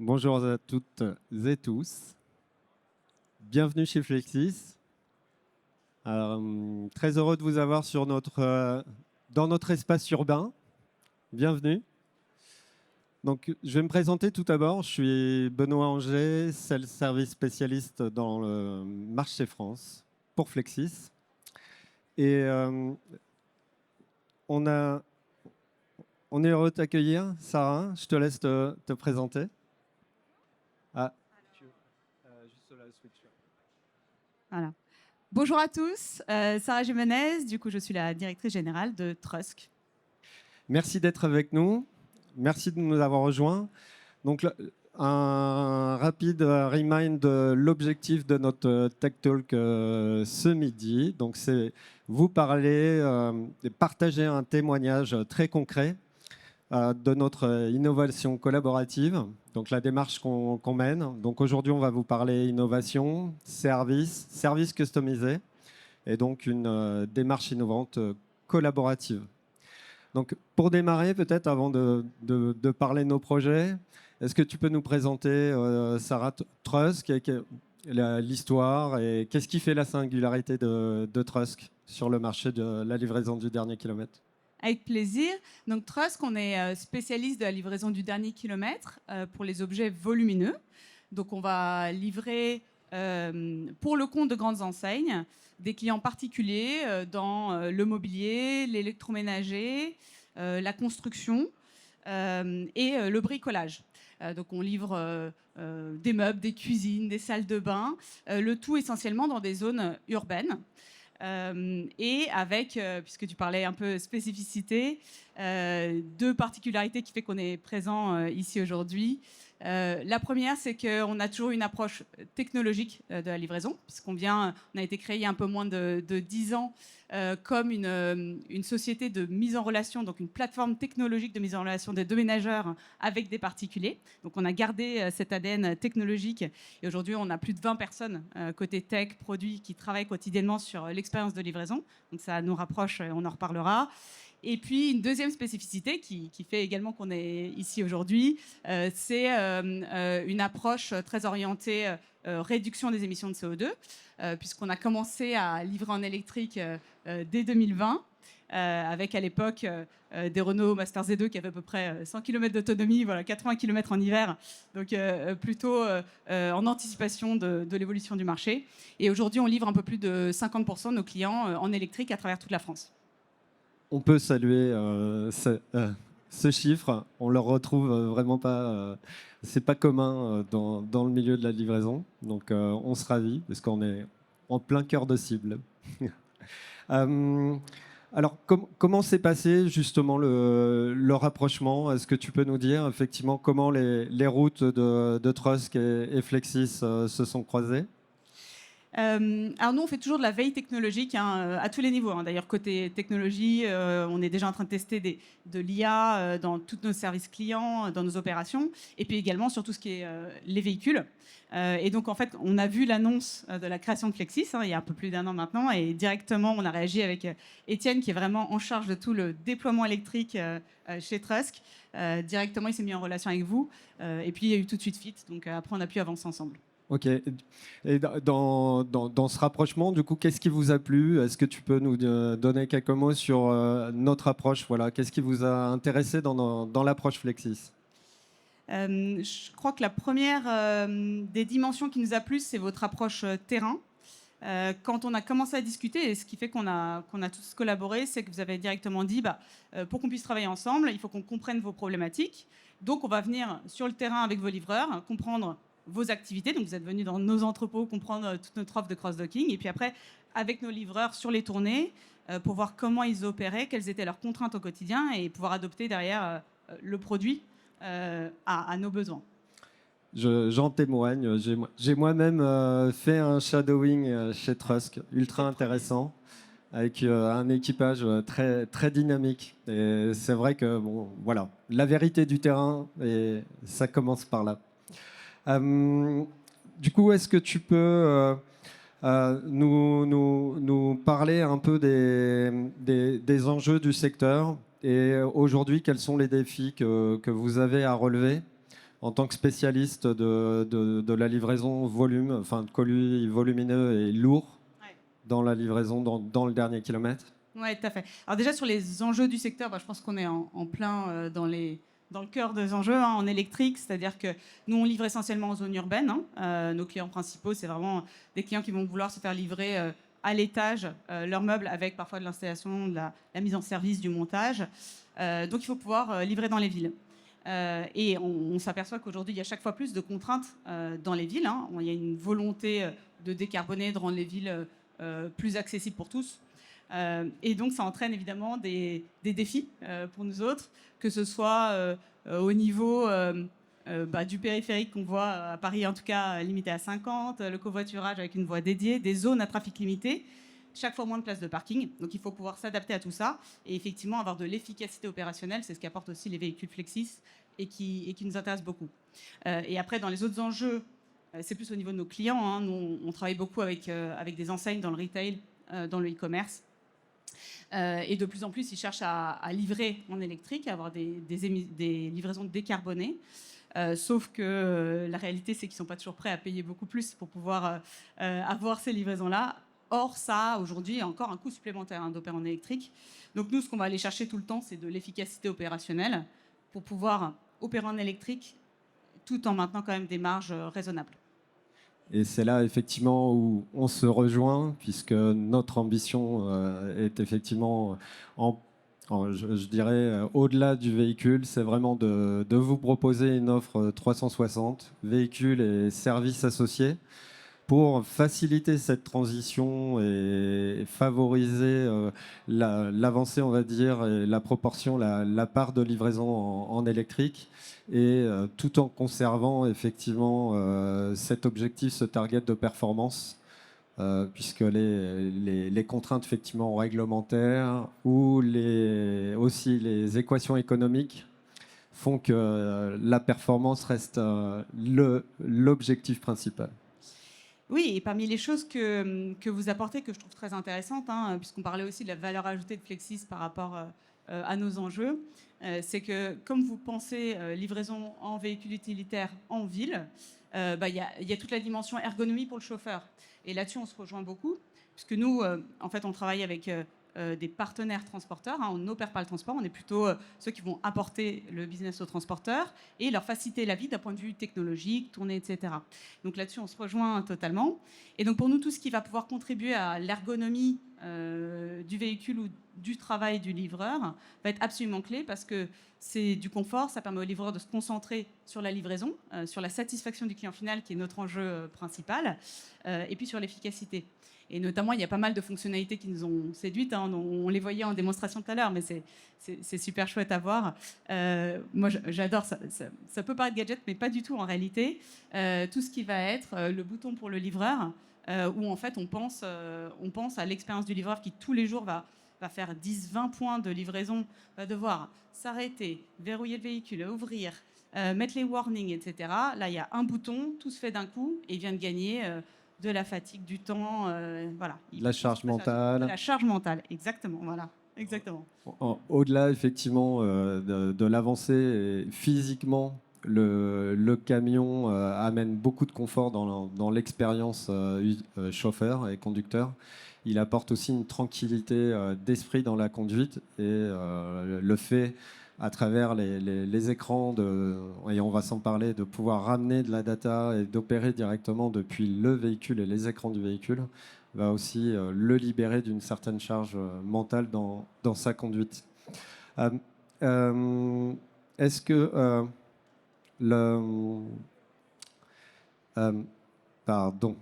Bonjour à toutes et tous. Bienvenue chez Flexis. Très heureux de vous avoir dans notre espace urbain. Bienvenue. Donc, je vais me présenter tout d'abord. Je suis Benoît Anger, Sales Service spécialiste dans le marché France pour Flexis. Et on est heureux de t'accueillir. Sarah, je te laisse te présenter. Ah, juste la switch. Voilà. Bonjour à tous, Sarah Jimenez, du coup je suis la directrice générale de Trusk. Merci d'être avec nous. Merci de nous avoir rejoints. Donc, un rapide remind de l'objectif de notre Tech Talk ce midi. Donc, c'est vous parler et partager un témoignage très concret de notre innovation collaborative. Donc, la démarche qu'on mène. Donc, aujourd'hui, on va vous parler innovation, service customisé et donc une démarche innovante collaborative. Donc, pour démarrer, peut-être avant de parler de nos projets, est-ce que tu peux nous présenter, Sarah, Trusk, l'histoire et qu'est-ce qui fait la singularité de Trusk sur le marché de la livraison du dernier kilomètre? Avec plaisir. Donc Trusk, on est spécialiste de la livraison du dernier kilomètre pour les objets volumineux. Donc on va livrer pour le compte de grandes enseignes des clients particuliers dans le mobilier, l'électroménager, la construction et le bricolage. Donc on livre des meubles, des cuisines, des salles de bain, le tout essentiellement dans des zones urbaines. Et avec, puisque tu parlais un peu spécificité, deux particularités qui fait qu'on est présent ici aujourd'hui. La première, c'est qu'on a toujours une approche technologique de la livraison, puisqu'on a été créé il y a un peu moins de 10 ans comme une société de mise en relation, donc une plateforme technologique de mise en relation des déménageurs avec des particuliers. Donc on a gardé cet ADN technologique et aujourd'hui on a plus de 20 personnes côté tech, produits qui travaillent quotidiennement sur l'expérience de livraison. Donc ça nous rapproche, on en reparlera. Et puis une deuxième spécificité qui fait également qu'on est ici aujourd'hui, c'est une approche très orientée réduction des émissions de CO2, puisqu'on a commencé à livrer en électrique dès 2020. Avec à l'époque des Renault Master Z2 qui avaient à peu près 100 km d'autonomie, voilà, 80 km en hiver, donc plutôt en anticipation de l'évolution du marché. Et aujourd'hui, on livre un peu plus de 50% de nos clients en électrique à travers toute la France. On peut saluer ce chiffre. On le retrouve vraiment pas. C'est pas commun dans le milieu de la livraison. Donc, on se ravit parce qu'on est en plein cœur de cible. Euh, alors, comment s'est passé justement le rapprochement? Est-ce que tu peux nous dire effectivement comment les routes de Trusk et Flexis se sont croisées? Alors nous, on fait toujours de la veille technologique à tous les niveaux. D'ailleurs, côté technologie, on est déjà en train de tester de l'IA dans tous nos services clients, dans nos opérations, et puis également sur tout ce qui est les véhicules. Et donc, en fait, on a vu l'annonce de la création de Flexis il y a un peu plus d'un an maintenant, et directement, on a réagi avec Étienne, qui est vraiment en charge de tout le déploiement électrique chez Trusk. Directement, il s'est mis en relation avec vous, et puis il y a eu tout de suite fit. Donc après, on a pu avancer ensemble. Ok. Et dans ce rapprochement, du coup, qu'est-ce qui vous a plu? Est-ce que tu peux nous donner quelques mots sur notre approche? Voilà, qu'est-ce qui vous a intéressé dans l'approche Flexis? Je crois que la première des dimensions qui nous a plu, c'est votre approche terrain. Quand on a commencé à discuter, et ce qui fait qu'on a tous collaboré, c'est que vous avez directement dit, pour qu'on puisse travailler ensemble, il faut qu'on comprenne vos problématiques. Donc, on va venir sur le terrain avec vos livreurs, comprendre vos activités. Donc, vous êtes venus dans nos entrepôts, comprendre toute notre offre de cross-docking. Et puis après, avec nos livreurs sur les tournées, pour voir comment ils opéraient, quelles étaient leurs contraintes au quotidien et pouvoir adopter derrière le produit à nos besoins. J'en témoigne. J'ai moi-même fait un shadowing chez Trusk, ultra intéressant, avec un équipage très, très dynamique. Et c'est vrai que, bon, voilà, la vérité du terrain, et ça commence par là. Du coup, est-ce que tu peux nous parler un peu des enjeux du secteur et aujourd'hui, quels sont les défis que vous avez à relever en tant que spécialiste de la livraison volume, enfin de colis volumineux et lourds dans la livraison dans le dernier kilomètre. Oui, tout à fait. Alors déjà, sur les enjeux du secteur, je pense qu'on est en plein dans le cœur des enjeux en électrique, c'est-à-dire que nous, on livre essentiellement en zone urbaine. Nos clients principaux, c'est vraiment des clients qui vont vouloir se faire livrer à l'étage leurs meubles avec parfois de l'installation, de la mise en service, du montage. Donc il faut pouvoir livrer dans les villes. Et on s'aperçoit qu'aujourd'hui, il y a chaque fois plus de contraintes dans les villes. Il y a une volonté de décarboner, de rendre les villes plus accessibles pour tous. Et donc, ça entraîne évidemment des défis pour nous autres, que ce soit au niveau du périphérique qu'on voit à Paris, en tout cas limité à 50, le covoiturage avec une voie dédiée, des zones à trafic limité, chaque fois moins de places de parking. Donc, il faut pouvoir s'adapter à tout ça et effectivement avoir de l'efficacité opérationnelle. C'est ce qu'apportent aussi les véhicules Flexis et qui nous intéresse beaucoup. Et après, dans les autres enjeux, c'est plus au niveau de nos clients. Nous, on travaille beaucoup avec des enseignes dans le retail, dans le e-commerce. Et de plus en plus, ils cherchent à livrer en électrique, à avoir des livraisons décarbonées. Sauf que la réalité, c'est qu'ils ne sont pas toujours prêts à payer beaucoup plus pour pouvoir avoir ces livraisons-là. Or, ça, aujourd'hui, a encore un coût supplémentaire d'opérer en électrique. Donc nous, ce qu'on va aller chercher tout le temps, c'est de l'efficacité opérationnelle pour pouvoir opérer en électrique tout en maintenant quand même des marges raisonnables. Et c'est là effectivement où on se rejoint, puisque notre ambition est effectivement, je dirais, au-delà du véhicule, c'est vraiment de vous proposer une offre 360, véhicules et services associés, pour faciliter cette transition et favoriser l'avancée, on va dire, et la proportion, la part de livraison en électrique, et tout en conservant effectivement cet objectif, ce target de performance, puisque les contraintes effectivement réglementaires ou aussi les équations économiques font que la performance reste l'objectif principal. Oui, et parmi les choses que vous apportez, que je trouve très intéressantes, puisqu'on parlait aussi de la valeur ajoutée de Flexis par rapport à nos enjeux, c'est que comme vous pensez livraison en véhicule utilitaire en ville, il y a toute la dimension ergonomie pour le chauffeur. Et là-dessus, on se rejoint beaucoup, puisque nous, en fait, on travaille avec des partenaires transporteurs. On n'opère pas le transport, on est plutôt ceux qui vont apporter le business aux transporteurs et leur faciliter la vie d'un point de vue technologique, tournée, etc. Donc là-dessus, on se rejoint totalement. Et donc pour nous, tout ce qui va pouvoir contribuer à l'ergonomie du véhicule ou du travail du livreur va être absolument clé, parce que c'est du confort, ça permet au livreur de se concentrer sur la livraison, sur la satisfaction du client final, qui est notre enjeu principal, et puis sur l'efficacité. Et notamment, il y a pas mal de fonctionnalités qui nous ont séduites. On les voyait en démonstration tout à l'heure, mais c'est super chouette à voir. Moi, j'adore ça. Ça peut paraître gadget, mais pas du tout en réalité. Tout ce qui va être le bouton pour le livreur, où en fait, on pense à l'expérience du livreur qui, tous les jours, va faire 10-20 points de livraison, va devoir s'arrêter, verrouiller le véhicule, ouvrir, mettre les warnings, etc. Là, il y a un bouton, tout se fait d'un coup, et il vient de gagner de la fatigue, du temps, voilà. La charge mentale. La charge mentale, exactement, voilà. Exactement. Au-delà, effectivement, de l'avancée, physiquement, le camion amène beaucoup de confort dans l'expérience chauffeur et conducteur. Il apporte aussi une tranquillité d'esprit dans la conduite, et le fait, à travers les écrans, et on va s'en parler, de pouvoir ramener de la data et d'opérer directement depuis le véhicule et les écrans du véhicule, va aussi le libérer d'une certaine charge mentale dans sa conduite. Est-ce que pardon,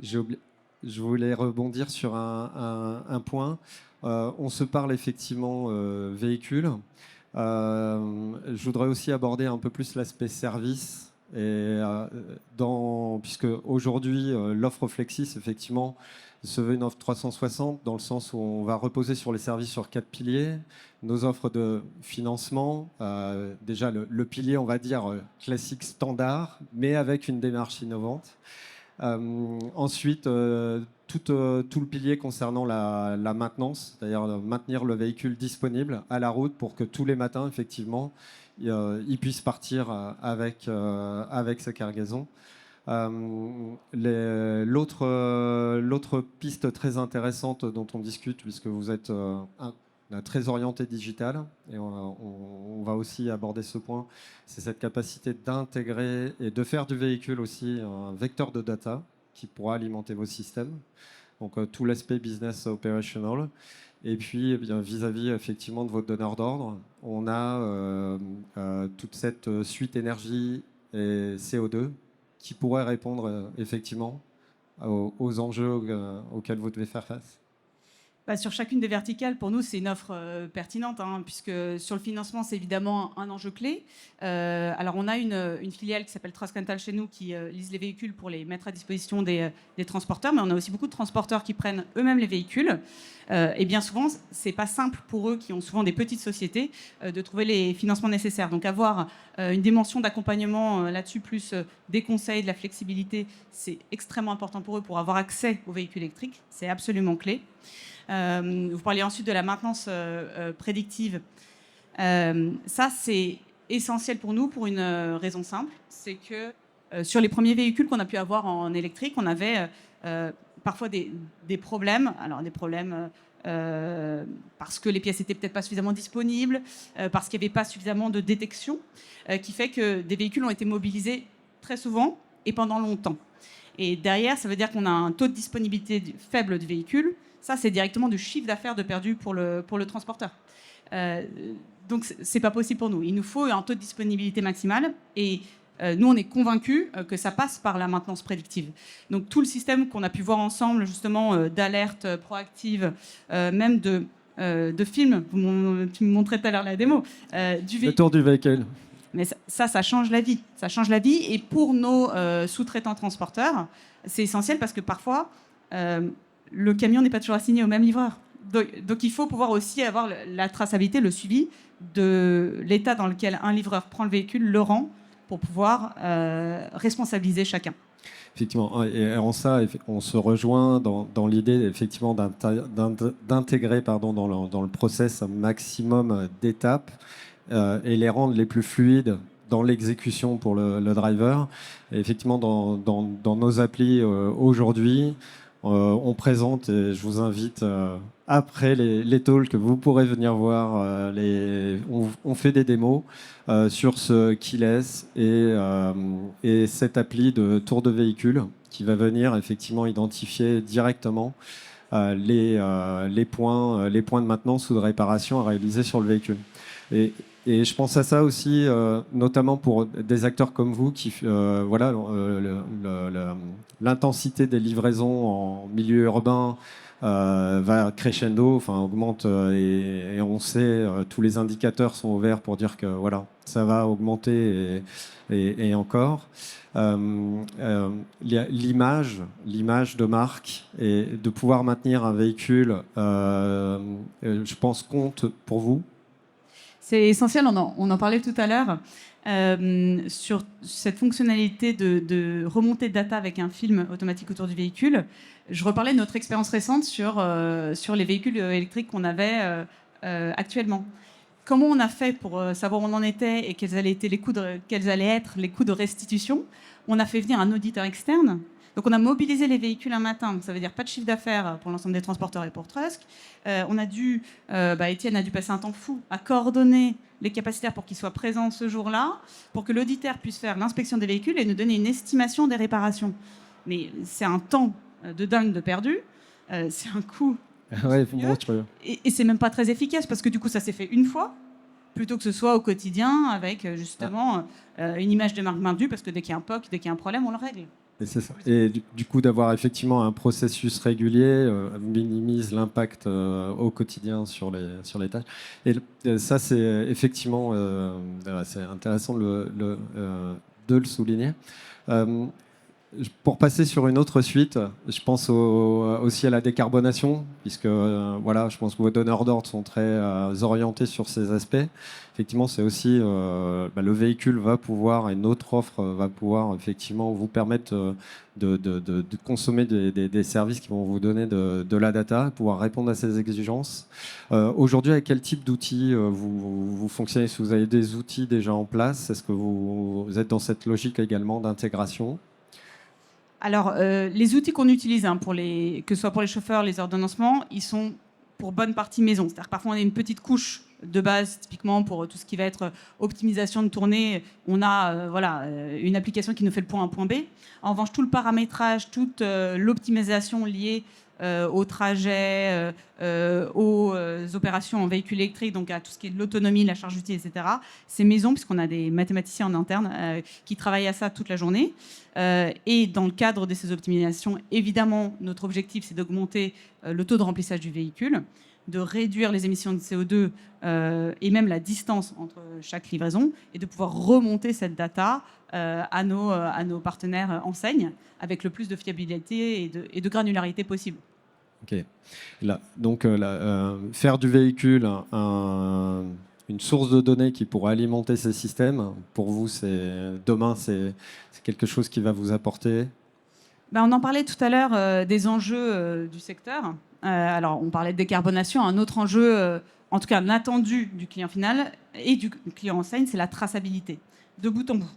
j'ai oublié. Je voulais rebondir sur un point. On se parle effectivement véhicule. Je voudrais aussi aborder un peu plus l'aspect service. Et puisque aujourd'hui, l'offre Flexis, effectivement, se veut une offre 360, dans le sens où on va reposer sur les services sur 4 piliers. Nos offres de financement, déjà le pilier, on va dire, classique standard, mais avec une démarche innovante. Ensuite, tout le pilier concernant la maintenance, c'est-à-dire maintenir le véhicule disponible à la route pour que tous les matins, effectivement, il puisse partir avec sa cargaison. L'autre piste très intéressante dont on discute, puisque vous êtes très orienté digital, et on va aussi aborder ce point, c'est cette capacité d'intégrer et de faire du véhicule aussi un vecteur de data qui pourra alimenter vos systèmes. Donc tout l'aspect business operational. Et puis eh bien, vis-à-vis effectivement de votre donneur d'ordre, on a toute cette suite énergie et CO2 qui pourrait répondre effectivement aux enjeux auxquels vous devez faire face. Sur chacune des verticales, pour nous, c'est une offre pertinente, puisque sur le financement, c'est évidemment un enjeu clé. Alors, on a une filiale qui s'appelle Trustcantal chez nous qui lise les véhicules pour les mettre à disposition des transporteurs, mais on a aussi beaucoup de transporteurs qui prennent eux-mêmes les véhicules. Et bien souvent, c'est pas simple pour eux, qui ont souvent des petites sociétés, de trouver les financements nécessaires. Donc, avoir une dimension d'accompagnement là-dessus, plus des conseils, de la flexibilité, c'est extrêmement important pour eux pour avoir accès aux véhicules électriques. C'est absolument clé. Vous parliez ensuite de la maintenance prédictive. Ça, c'est essentiel pour nous pour une raison simple, c'est que sur les premiers véhicules qu'on a pu avoir en électrique, on avait parfois des problèmes. Alors des problèmes parce que les pièces n'étaient peut-être pas suffisamment disponibles, parce qu'il n'y avait pas suffisamment de détection, qui fait que des véhicules ont été mobilisés très souvent et pendant longtemps. Et derrière, ça veut dire qu'on a un taux de disponibilité faible de véhicules. Ça, c'est directement du chiffre d'affaires de perdu pour le transporteur. Donc, ce n'est pas possible pour nous. Il nous faut un taux de disponibilité maximale. Et nous, on est convaincus que ça passe par la maintenance prédictive. Donc, tout le système qu'on a pu voir ensemble, justement, d'alerte proactive, même de films. Tu me montrais tout à l'heure la démo. Le tour du véhicule. Mais ça change la vie. Ça change la vie. Et pour nos sous-traitants transporteurs, c'est essentiel parce que parfois, le camion n'est pas toujours assigné au même livreur. Donc il faut pouvoir aussi avoir la traçabilité, le suivi de l'état dans lequel un livreur prend le véhicule, le rend, pour pouvoir responsabiliser chacun. Effectivement, et en ça, on se rejoint dans l'idée effectivement d'intégrer dans le process un maximum d'étapes et les rendre les plus fluides dans l'exécution pour le driver. Et effectivement, dans nos applis aujourd'hui, on présente, et je vous invite après les talks, vous pourrez venir voir, on fait des démos sur ce keyless et cette appli de tour de véhicule qui va venir effectivement identifier directement les points de maintenance ou de réparation à réaliser sur le véhicule. Et je pense à ça aussi, notamment pour des acteurs comme vous, qui, voilà, l'intensité des livraisons en milieu urbain va crescendo, enfin augmente, et on sait, tous les indicateurs sont ouverts pour dire que voilà, ça va augmenter et encore. L'image de marque et de pouvoir maintenir un véhicule, je pense, compte pour vous. C'est essentiel, on en parlait tout à l'heure, sur cette fonctionnalité de remontée de data avec un film automatique autour du véhicule. Je reparlais de notre expérience récente sur les véhicules électriques qu'on avait actuellement. Comment on a fait pour savoir où on en était et quels allaient être les coûts de restitution? On a fait venir un auditeur externe. Donc on a mobilisé les véhicules un matin, ça veut dire pas de chiffre d'affaires pour l'ensemble des transporteurs et pour Trusk. Étienne a dû passer un temps fou à coordonner les capacitaires pour qu'ils soient présents ce jour-là, pour que l'auditeur puisse faire l'inspection des véhicules et nous donner une estimation des réparations. Mais c'est un temps de dingue de perdu, c'est un coût. Ouais, et c'est même pas très efficace parce que du coup ça s'est fait une fois, plutôt que ce soit au quotidien avec justement une image de marque maintenue, parce que dès qu'il y a un POC, dès qu'il y a un problème, on le règle. Et c'est ça. Et du coup, d'avoir effectivement un processus régulier minimise l'impact au quotidien sur les tâches. Et ça, c'est effectivement c'est intéressant de le souligner. Pour passer sur une autre suite, je pense aussi à la décarbonation, puisque voilà, je pense que vos donneurs d'ordre sont très orientés sur ces aspects. Effectivement, c'est aussi le véhicule va pouvoir, et notre offre va pouvoir effectivement vous permettre de consommer des services qui vont vous donner de la data, pouvoir répondre à ces exigences. Aujourd'hui, avec quel type d'outils vous fonctionnez? Est-ce que vous avez des outils déjà en place? Est-ce que vous êtes dans cette logique également d'intégration? Alors, les outils qu'on utilise, que ce soit pour les chauffeurs, les ordonnancements, ils sont pour bonne partie maison. C'est-à-dire que parfois, on a une petite couche de base, typiquement pour tout ce qui va être optimisation de tournée. On a une application qui nous fait le point A, point B. En revanche, tout le paramétrage, toute l'optimisation liée aux trajets, aux opérations en véhicule électrique, donc à tout ce qui est de l'autonomie, la charge utile, etc. C'est maison, puisqu'on a des mathématiciens en interne qui travaillent à ça toute la journée. Et dans le cadre de ces optimisations, évidemment, notre objectif, c'est d'augmenter le taux de remplissage du véhicule, de réduire les émissions de CO2 et même la distance entre chaque livraison, et de pouvoir remonter cette data à nos partenaires enseignes avec le plus de fiabilité et de granularité possible. Ok. Là, donc, faire du véhicule une source de données qui pourra alimenter ces systèmes, pour vous, demain, c'est quelque chose qui va vous apporter? On en parlait tout à l'heure des enjeux du secteur. Alors, on parlait de décarbonation. Un autre enjeu, en tout cas un attendu du client final et du client enseigne, c'est la traçabilité, de bout en bout.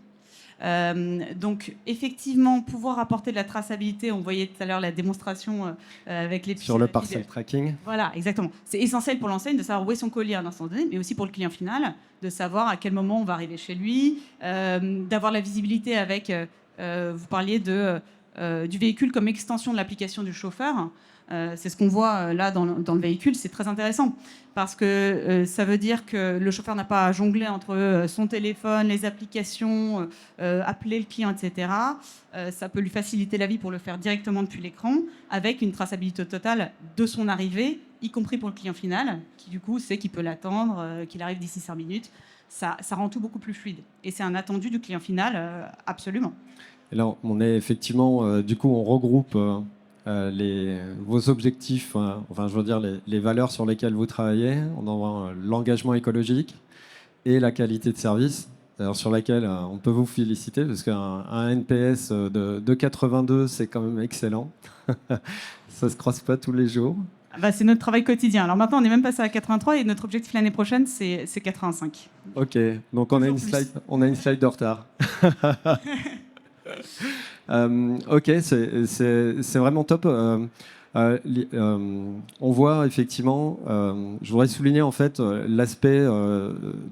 Donc, effectivement, pouvoir apporter de la traçabilité, on voyait tout à l'heure la démonstration avec les... Sur le parcel tracking. Voilà, exactement. C'est essentiel pour l'enseigne de savoir où est son colis à un instant donné, mais aussi pour le client final, de savoir à quel moment on va arriver chez lui, d'avoir la visibilité avec... vous parliez du véhicule comme extension de l'application du chauffeur. C'est ce qu'on voit là dans le véhicule. C'est très intéressant parce que ça veut dire que le chauffeur n'a pas à jongler entre son téléphone, les applications, appeler le client, etc. Ça peut lui faciliter la vie pour le faire directement depuis l'écran, avec une traçabilité totale de son arrivée, y compris pour le client final, qui du coup sait qu'il peut l'attendre, qu'il arrive d'ici 5 minutes. Ça rend tout beaucoup plus fluide. Et c'est un attendu du client final, absolument. Et là, on est effectivement, du coup, on regroupe vos objectifs, enfin, je veux dire, les valeurs sur lesquelles vous travaillez. On en voit l'engagement écologique et la qualité de service, sur laquelle on peut vous féliciter, parce qu'un NPS de 82, c'est quand même excellent. Ça ne se croise pas tous les jours. C'est notre travail quotidien. Alors maintenant, on est même passé à 83 et notre objectif l'année prochaine, c'est 85. Ok, donc on a une slide de retard. Ok, c'est vraiment top. On voit effectivement, je voudrais souligner en fait l'aspect,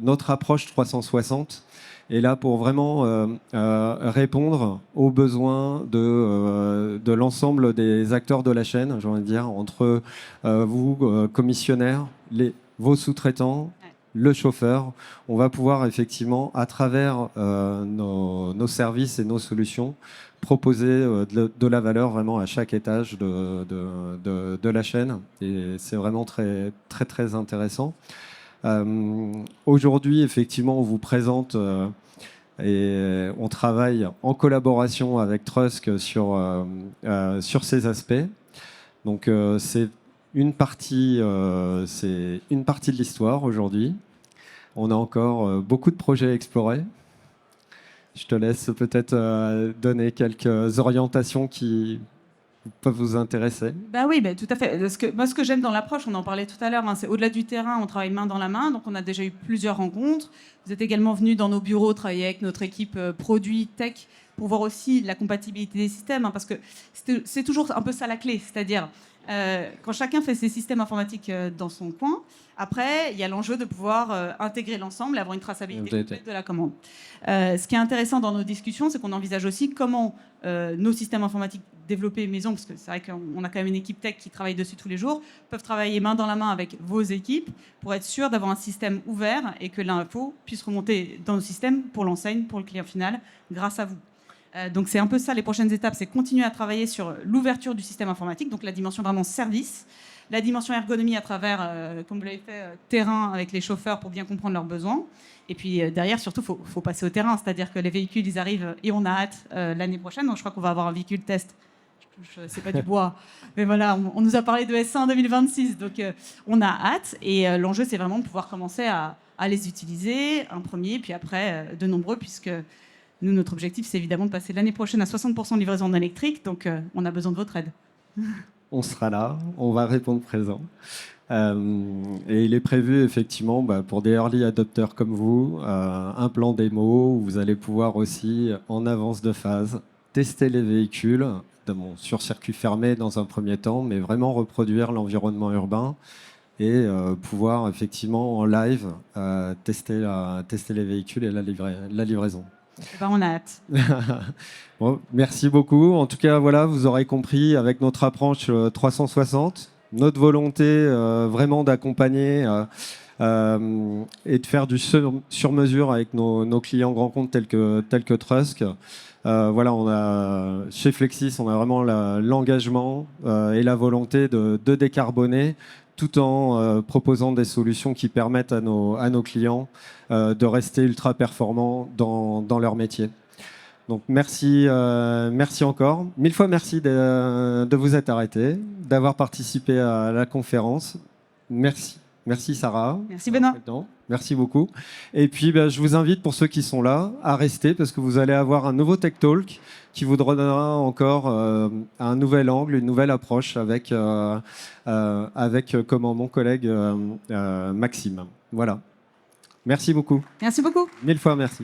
notre approche 360 est là pour vraiment répondre aux besoins de l'ensemble des acteurs de la chaîne, j'ai envie de dire, entre vous, commissionnaires, vos sous-traitants, le chauffeur. On va pouvoir effectivement, à travers nos services et nos solutions, proposer de la valeur vraiment à chaque étage de la chaîne. Et c'est vraiment très, très, très intéressant. Aujourd'hui, effectivement, on vous présente et on travaille en collaboration avec Trusk sur ces aspects. Donc, c'est une partie de l'histoire aujourd'hui. On a encore beaucoup de projets à explorer. Je te laisse peut-être donner quelques orientations qui peuvent vous intéresser. Oui, tout à fait. Moi, ce que j'aime dans l'approche, on en parlait tout à l'heure, c'est au-delà du terrain, on travaille main dans la main. Donc, on a déjà eu plusieurs rencontres. Vous êtes également venus dans nos bureaux travailler avec notre équipe produit tech pour voir aussi la compatibilité des systèmes, parce que c'est toujours un peu ça la clé. C'est-à-dire, quand chacun fait ses systèmes informatiques dans son coin, après, il y a l'enjeu de pouvoir intégrer l'ensemble et avoir une traçabilité complète de la commande. Ce qui est intéressant dans nos discussions, c'est qu'on envisage aussi comment nos systèmes informatiques développés maison, parce que c'est vrai qu'on a quand même une équipe tech qui travaille dessus tous les jours, peuvent travailler main dans la main avec vos équipes pour être sûr d'avoir un système ouvert et que l'info puisse remonter dans nos systèmes pour l'enseigne, pour le client final, grâce à vous. Donc c'est un peu ça les prochaines étapes, c'est continuer à travailler sur l'ouverture du système informatique, donc la dimension vraiment service, la dimension ergonomie à travers, comme vous l'avez fait, terrain avec les chauffeurs pour bien comprendre leurs besoins. Et puis derrière, surtout, faut passer au terrain, c'est-à-dire que les véhicules, ils arrivent et on a hâte l'année prochaine. Donc je crois qu'on va avoir un véhicule test. C'est pas du bois, mais voilà, on nous a parlé de S1 2026, donc on a hâte. Et l'enjeu, c'est vraiment de pouvoir commencer à les utiliser, un premier, puis après de nombreux, puisque nous, notre objectif, c'est évidemment de passer l'année prochaine à 60% de livraison en électrique, donc on a besoin de votre aide. On sera là, on va répondre présent. Et il est prévu effectivement pour des early adopters comme vous, un plan démo où vous allez pouvoir aussi, en avance de phase, tester les véhicules sur circuit fermé dans un premier temps, mais vraiment reproduire l'environnement urbain et pouvoir effectivement en live tester les véhicules et la livraison. Ben, on a hâte. Bon, merci beaucoup. En tout cas, voilà, vous aurez compris avec notre approche 360, notre volonté vraiment d'accompagner et de faire du sur-mesure avec nos clients grands comptes tels que Trust. Voilà, chez Flexis, on a vraiment l'engagement et la volonté de décarboner tout en proposant des solutions qui permettent à nos clients de rester ultra performants dans leur métier. Donc merci encore. 1000 fois merci de vous être arrêté, d'avoir participé à la conférence. Merci. Merci Sarah. Merci Benoît. Merci beaucoup. Et puis je vous invite, pour ceux qui sont là, à rester parce que vous allez avoir un nouveau Tech Talk qui vous donnera encore un nouvel angle, une nouvelle approche avec comment mon collègue Maxime. Voilà. Merci beaucoup. Merci beaucoup. 1000 fois merci.